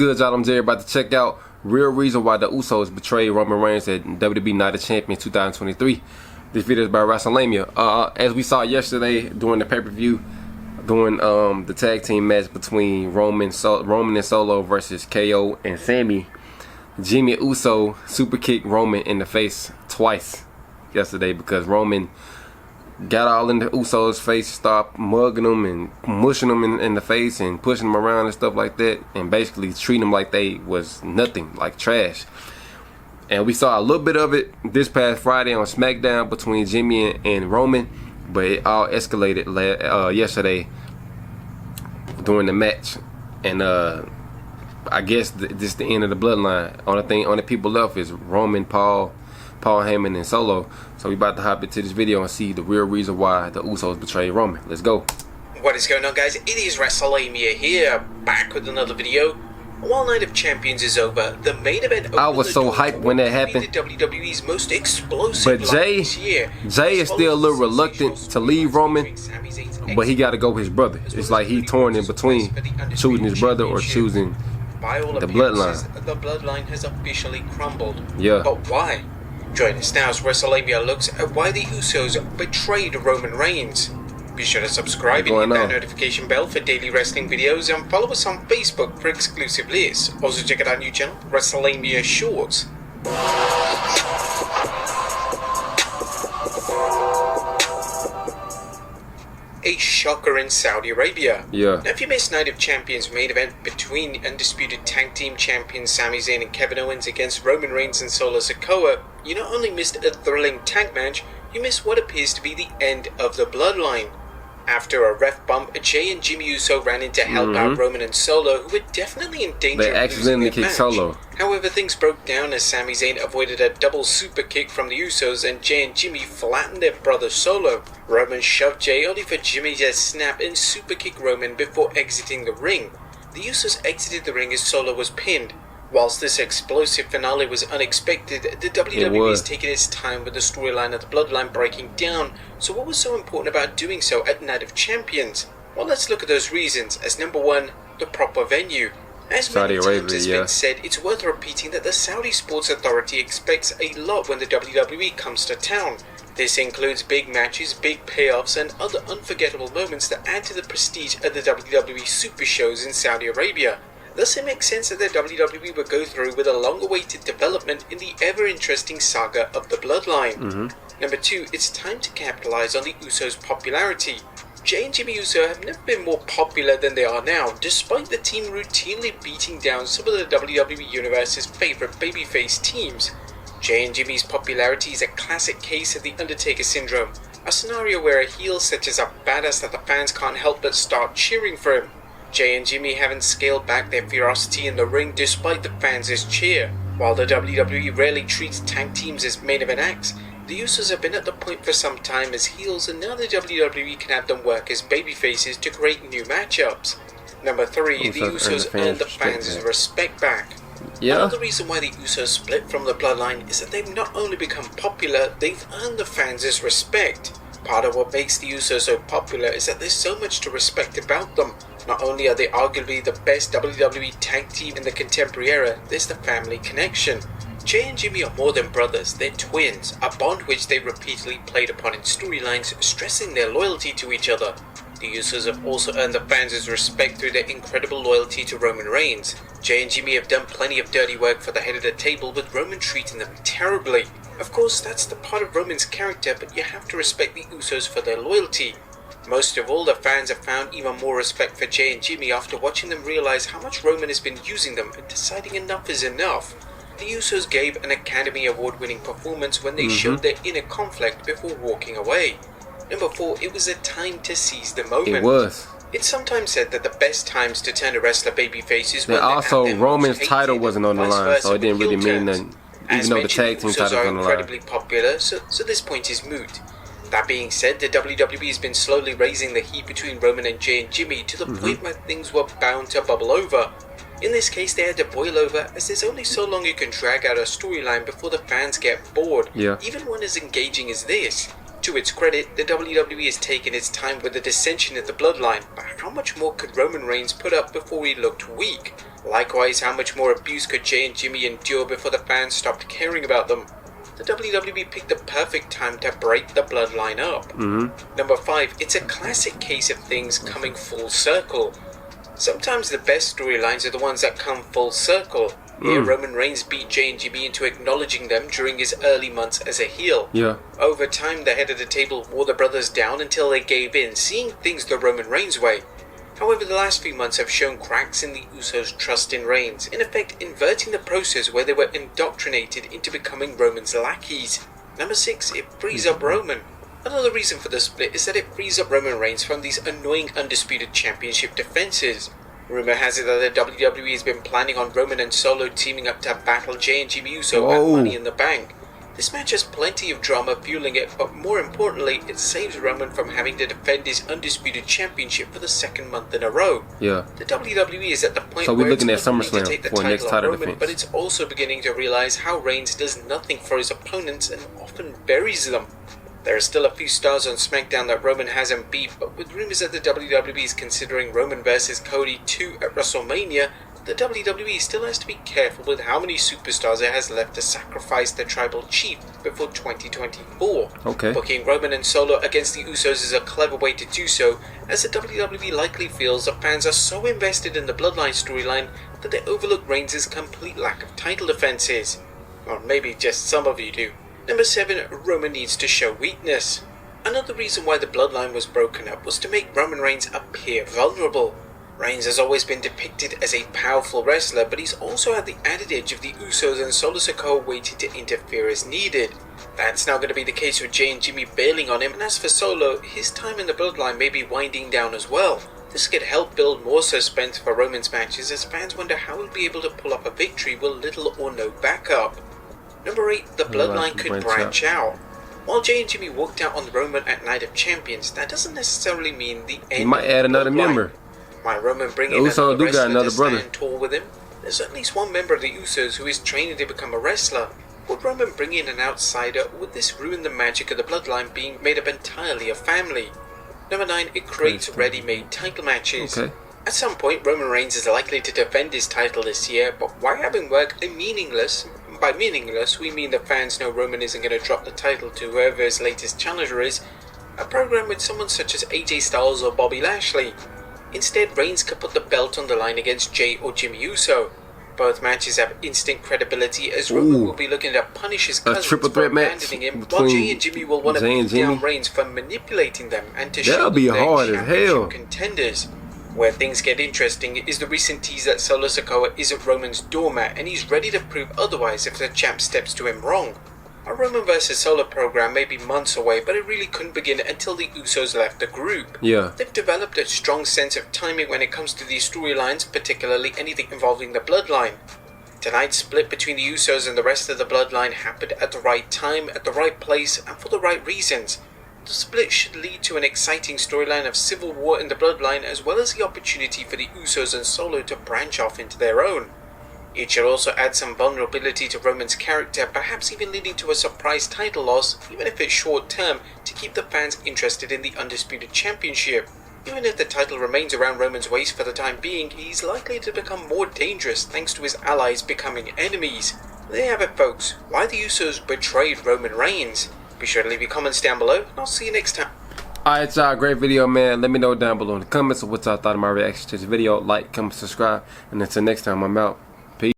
good, y'all? I'm Jerry, about to check out real reason why the Usos betrayed Roman Reigns at WWE Night of Champions 2023. This video is by WrestleMania. As we saw yesterday during the pay-per-view, during the tag team match between Roman and Solo versus KO and Sammy, Jimmy Uso super kicked Roman in the face twice yesterday because Roman got all in the Usos' face, stopped mugging them and mushing them in the face and pushing them around and stuff like that, and basically treating them like they was nothing, like trash. And we saw a little bit of it this past Friday on SmackDown between Jimmy and Roman, but it all escalated yesterday during the match. And I guess this is the end of the bloodline. Only people left is Roman, Paul Heyman, and Solo. So we about to hop into this video and see the real reason why the Usos betrayed Roman. Let's go. What is going on, guys? It is WrestleMania here, back with another video. While Night of Champions is over, the main event. I was so hyped when that happened. WWE's most explosive but Jay is still a little reluctant to leave Roman, but he got to go with his brother. It's like he torn in between choosing his brother or choosing the bloodline. The bloodline has officially crumbled. Yeah. But why? Join us now as WrestleMania looks at why the Usos betrayed Roman Reigns. Be sure to subscribe and hit that notification bell for daily wrestling videos, and follow us on Facebook for exclusive lists. Also check out our new channel, WrestleMania Shorts. A shocker in Saudi Arabia. Yeah. Now, if you missed Night of Champions main event between undisputed tag team champions Sami Zayn and Kevin Owens against Roman Reigns and Solo Sikoa, you not only missed a thrilling tag match, you missed what appears to be the end of the bloodline. After a ref bump, Jay and Jimmy Uso ran in to help out Roman and Solo, who were definitely in danger of losing the match. Solo. However, things broke down as Sami Zayn avoided a double super kick from the Usos, and Jay and Jimmy flattened their brother Solo. Roman shoved Jay only for Jimmy to snap and super kick Roman before exiting the ring. The Usos exited the ring as Solo was pinned. Whilst this explosive finale was unexpected, the WWE has taken its time with the storyline of the bloodline breaking down. So what was so important about doing so at Night of Champions? Well, let's look at those reasons. As number one, the proper venue. As many times has been said, it's worth repeating that the Saudi Sports Authority expects a lot when the WWE comes to town. This includes big matches, big payoffs, and other unforgettable moments that add to the prestige of the WWE super shows in Saudi Arabia. Thus, it makes sense that the WWE will go through with a long-awaited development in the ever-interesting saga of the bloodline. Number two, it's time to capitalize on the Usos' popularity. Jay and Jimmy Uso have never been more popular than they are now, despite the team routinely beating down some of the WWE Universe's favorite babyface teams. Jay and Jimmy's popularity is a classic case of the Undertaker syndrome, a scenario where a heel such as a badass that the fans can't help but start cheering for him. Jay and Jimmy haven't scaled back their ferocity in the ring despite the fans' cheer. While the WWE rarely treats tag teams as main event acts, the Usos have been at the point for some time as heels, and now the WWE can have them work as babyfaces to create new matchups. Number three, the Usos earned the fans' respect back. Another reason why the Usos split from the bloodline is that they've not only become popular, they've earned the fans' respect. Part of what makes the Usos so popular is that there's so much to respect about them. Not only are they arguably the best WWE tag team in the contemporary era, there's the family connection. Jay and Jimmy are more than brothers, they're twins, a bond which they repeatedly played upon in storylines, stressing their loyalty to each other. The Usos have also earned the fans' respect through their incredible loyalty to Roman Reigns. Jay and Jimmy have done plenty of dirty work for the head of the table, with Roman treating them terribly. Of course, that's the part of Roman's character, but you have to respect the Usos for their loyalty. Most of all, the fans have found even more respect for Jay and Jimmy after watching them realize how much Roman has been using them and deciding enough is enough. The Usos gave an Academy Award-winning performance when they showed their inner conflict before walking away. Number four, it was a time to seize the moment. It was. It's sometimes said that the best times to turn a wrestler babyface is when also Roman's title wasn't on the line, so it didn't really mean nothing. Even though the tag team title was on the line. Incredibly popular, so this point is moot. That being said, the WWE has been slowly raising the heat between Roman and Jay and Jimmy to the point where things were bound to bubble over. In this case, they had to boil over, as there's only so long you can drag out a storyline before the fans get bored, even one as engaging as this. To its credit, the WWE has taken its time with the dissension of the bloodline, but how much more could Roman Reigns put up before he looked weak? Likewise, how much more abuse could Jay and Jimmy endure before the fans stopped caring about them? The WWE picked the perfect time to break the bloodline up. Number 5, it's a classic case of things coming full circle. Sometimes the best storylines are the ones that come full circle. Here, Roman Reigns beat Jay and Jimmy into acknowledging them during his early months as a heel. Yeah. Over time, the head of the table wore the brothers down until they gave in, seeing things the Roman Reigns way. However, the last few months have shown cracks in the Usos' trust in Reigns, in effect inverting the process where they were indoctrinated into becoming Roman's lackeys. Number 6, it frees up Roman. Another reason for the split is that it frees up Roman Reigns from these annoying undisputed championship defenses. Rumor has it that the WWE has been planning on Roman and Solo teaming up to battle Jay and Jimmy Uso at Money in the Bank. This match has plenty of drama fueling it, but more importantly, it saves Roman from having to defend his undisputed championship for the second month in a row. Yeah. The WWE is at the point So we're where looking it's at not willing SummerSlam to take the for next title title of Roman, defense. but it's also beginning to realize how Reigns does nothing for his opponents and often buries them. There are still a few stars on SmackDown that Roman hasn't beat, but with rumors that the WWE is considering Roman vs Cody 2 at WrestleMania, the WWE still has to be careful with how many superstars it has left to sacrifice the tribal chief before 2024. Okay. Booking Roman and Solo against the Usos is a clever way to do so, as the WWE likely feels the fans are so invested in the Bloodline storyline that they overlook Reigns' complete lack of title defenses. Or maybe just some of you do. Number 7, Roman needs to show weakness. Another reason why the Bloodline was broken up was to make Roman Reigns appear vulnerable. Reigns has always been depicted as a powerful wrestler, but he's also had the added edge of the Usos and Solo Sikoa waiting to interfere as needed. That's now going to be the case with Jay and Jimmy bailing on him, and as for Solo, his time in the Bloodline may be winding down as well. This could help build more suspense for Roman's matches, as fans wonder how he'll be able to pull up a victory with little or no backup. Number 8, the Bloodline could branch out. While Jay and Jimmy walked out on Roman at Night of Champions, that doesn't necessarily mean the end. He might add another member. Might Roman bring The in Usos another do got wrestler another to brother. stand tall with him? There's at least one member of the Usos who is training to become a wrestler. Would Roman bring in an outsider, or would this ruin the magic of the Bloodline being made up entirely of family? Number 9, it creates ready-made title matches. Okay. At some point, Roman Reigns is likely to defend his title this year, but why have him work a meaningless? By meaningless, we mean the fans know Roman isn't going to drop the title to whoever his latest challenger is, a program with someone such as AJ Styles or Bobby Lashley. Instead, Reigns could put the belt on the line against Jay or Jimmy Uso. Both matches have instant credibility, as Roman will be looking to punish his cousins triple for threat match abandoning him, while Jay and Jimmy will want to Jay and beat down Jimmy. Reigns for manipulating them and to That'll show be them they're hard as championship hell. contenders. Where things get interesting is the recent tease that Solo Sikoa isn't Roman's doormat, and he's ready to prove otherwise if the champ steps to him wrong. A Roman vs Solo program may be months away, but it really couldn't begin until the Usos left the group. Yeah. They've developed a strong sense of timing when it comes to these storylines, particularly anything involving the Bloodline. Tonight's split between the Usos and the rest of the Bloodline happened at the right time, at the right place, and for the right reasons. The split should lead to an exciting storyline of civil war in the Bloodline, as well as the opportunity for the Usos and Solo to branch off into their own. It should also add some vulnerability to Roman's character, perhaps even leading to a surprise title loss, even if it's short term, to keep the fans interested in the Undisputed Championship. Even if the title remains around Roman's waist for the time being, he's likely to become more dangerous thanks to his allies becoming enemies. There you have it, folks. Why the Usos betrayed Roman Reigns. Be sure to leave your comments down below, and I'll see you next time. Alright, y'all, great video, man. Let me know down below in the comments of what y'all thought of my reaction to this video. Like, comment, subscribe, and until next time, I'm out.